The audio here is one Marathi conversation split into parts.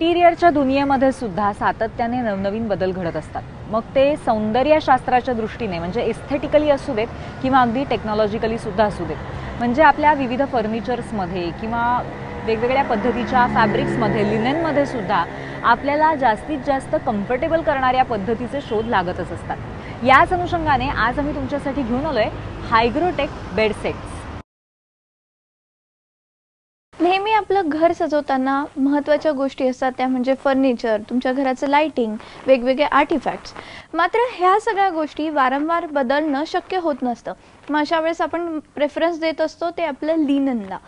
इंटिरियरच्या दुनियेमध्ये सुद्धा सातत्याने नवनवीन बदल घडत असतात। मग ते सौंदर्यशास्त्राच्या दृष्टीने म्हणजे एस्थेटिकली असू देत किंवा अगदी टेक्नॉलॉजिकली सुद्धा असू देत। म्हणजे आपल्या विविध फर्निचर्समध्ये किंवा वेगवेगळ्या पद्धतीच्या फॅब्रिक्समध्ये, लिनेनमध्ये सुद्धा आपल्याला जास्तीत जास्त कम्फर्टेबल करणाऱ्या पद्धतीचे शोध लागतच असतात। याच अनुषंगाने आज आम्ही तुमच्यासाठी घेऊन आलोय हायग्रोटेक बेड सेट्स। नेहमी आपलं घर सजवताना महत्त्वाच्या गोष्टी असतात, त्या म्हणजे फर्निचर, तुमच्या घराचं लाइटिंग, वेगवेगळे आर्टिफॅक्ट्स। मात्र ह्या सगळ्या गोष्टी वारंवार बदलणं शक्य होत नसतं। मग अशा वेळेस आपण प्रेफरन्स देत असतो ते आपलं लिननला।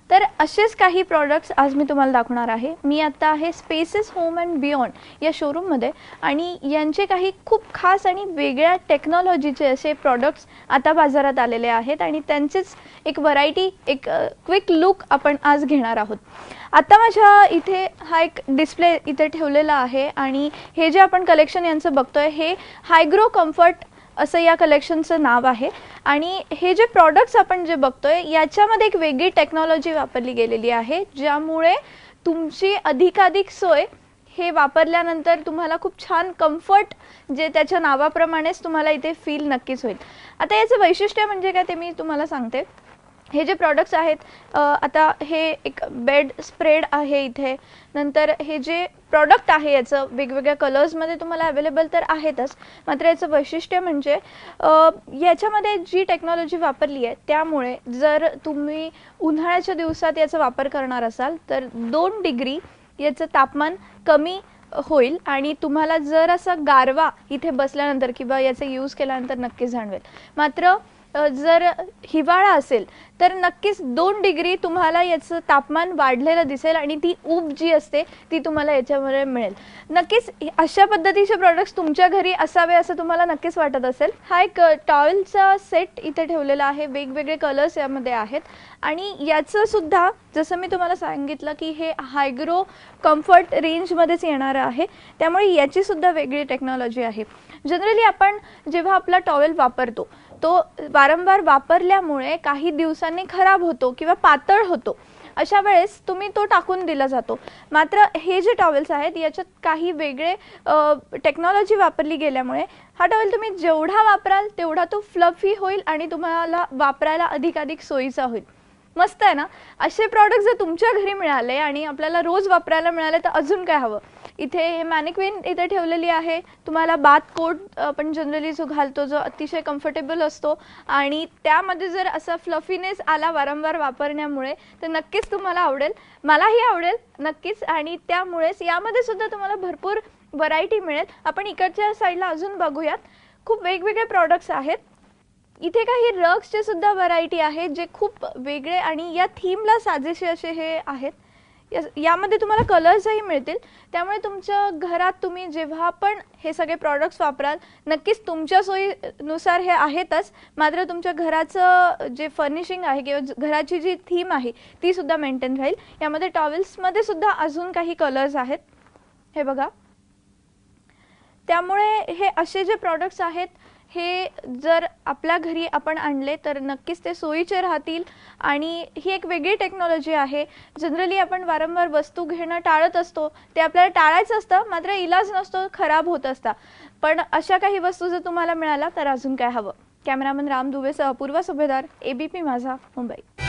तर असेच काही प्रॉडक्ट्स आज मी तुम्हाला दाखवणार आहे। मी आता आहे स्पेसेस होम अँड बियॉन्ड या शोरूममध्ये आणि यांचे काही खूप खास आणि वेगळ्या टेक्नॉलॉजीचे असे प्रॉडक्ट्स आता बाजारात आलेले आहेत आणि त्यांचेच एक व्हरायटी, एक क्विक लुक आपण आज घेणार आहोत। आता माझ्या इथे हा एक डिस्प्ले इथे ठेवलेला आहे आणि हे जे आपण कलेक्शन यांचं बघतोय हे हायग्रो कम्फर्ट असं या कलेक्शनचं नाव आहे। आणि हे जे प्रॉडक्ट्स आपण जे बघतोय याच्यामध्ये एक वेगळी टेक्नॉलॉजी वापरली गेलेली आहे, ज्यामुळे तुमची अधिकाधिक सोय हे वापरल्यानंतर तुम्हाला खूप छान कम्फर्ट जे त्याच्या नावाप्रमाणेच तुम्हाला इथे फील नक्कीच होईल। आता याचं वैशिष्ट्य म्हणजे काय ते मी तुम्हाला सांगते। हे जे प्रॉडक्ट्स आहेत, आता हे एक बेड स्प्रेड आहे इथे, नंतर हे जे प्रॉडक्ट आहे याचं वेगवेगळ्या कलर्समध्ये तुम्हाला अवेलेबल तर आहेतच, मात्र याचं वैशिष्ट्य म्हणजे याच्यामध्ये जी टेक्नॉलॉजी वापरली आहे त्यामुळे जर तुम्ही उन्हाळ्याच्या दिवसात याचा वापर करणार असाल तर 2 डिग्री याचं तापमान कमी होईल आणि तुम्हाला जर असा गारवा इथे बसल्यानंतर किंवा याचा यूज केल्यानंतर नक्कीच जाणवेल। मात्र जर हिवाळा असेल तर नक्कीच 2 डिग्री तुम्हाला याचं तापमान वाढलेलं दिसेल आणि ती ऊब जी असते ती तुम्हाला याच्यामध्ये मिळेल। नक्कीच अशा पद्धतीचे प्रॉडक्ट्स तुमच्या घरी असावे असं तुम्हाला नक्कीच वाटत असेल। हा एक टॉवेलचा सेट इथे ठेवलेला आहे, वेगवेगळे कलर्स यामध्ये आहेत आणि याचं सुद्धा जसं मी तुम्हाला सांगितलं की हे हायग्रो कम्फर्ट रेंजमध्येच येणार आहे, त्यामुळे याची सुद्धा वेगळी टेक्नॉलॉजी आहे। जनरली आपण जेव्हा आपला टॉवेल वापरतो तो वारंवार वापरल्यामुळे काही दिवसांनी खराब होतो किंवा पातळ होतो, अशा वेळेस तुम्ही तो टाकून दिला जातो। मात्र हे जे टॉवेल्स आहेत याच्यात काही वेगळे टेक्नॉलॉजी वापरली गेल्यामुळे हा टॉवेल तुम्ही जेवढा वापराल तेवढा तो फ्लफी होईल आणि तुम्हाला वापरायला अधिकाधिक सोयीचा होईल। मस्त आहे ना? असे प्रॉडक्ट जर तुमच्या घरी मिळाले आणि आपल्याला रोज वापरायला मिळाले तर अजून काय हवं। इथे हे मॅनिक्विन इथे ठेवलेली आहे, तुम्हाला बाथ कोट आपण जनरली जो घालतो जो अतिशय कम्फर्टेबल असतो आणि त्यामध्ये जर असा फ्लफीनेस आला वारंवार वापरण्यामुळे तर नक्कीच तुम्हाला आवडेल, मलाही आवडेल नक्कीच। आणि त्यामुळेच यामध्ये सुद्धा तुम्हाला भरपूर व्हरायटी मिळेल। आपण इकडच्या साईडला अजून बघूयात, खूप वेगवेगळे प्रॉडक्ट्स आहेत। इथे काही रग्सचे सुद्धा व्हरायटी आहेत जे खूप वेगळे आणि या थीमला साजेसे असे हे आहेत। यामध्ये तुम्हाला कलर्सही मिळतील, त्यामुळे तुमच्या घरात तुम्ही जेव्हा पण हे सगळे प्रॉडक्ट्स वापराल नक्कीच तुमच्या सोयीनुसार हे आहेतच, मात्र तुमच्या घराचं जे फर्निशिंग आहे किंवा घराची जी थीम आहे ती सुद्धा मेंटेन राहील। यामध्ये टॉवेल्समध्ये सुद्धा अजून काही कलर्स आहेत, हे बघा। त्यामुळे हे असे जे प्रॉडक्ट्स आहेत हे जर आपल्या घरी आपण आणले तर नक्कीच ते सोयीचे राहतील आणि ही एक वेगळी टेक्नॉलॉजी आहे। जनरली आपण वारंवार वस्तू घेणं टाळत असतो, ते आपल्याला टाळायचं असतं, मात्र इलाज नसतो, खराब होत असतात। पण अशा काही वस्तू जर तुम्हाला मिळाल्या तर अजून काय हवं। कॅमेरामन राम दुबेसह अपूर्वा सुभेदार, ABP माझा, मुंबई।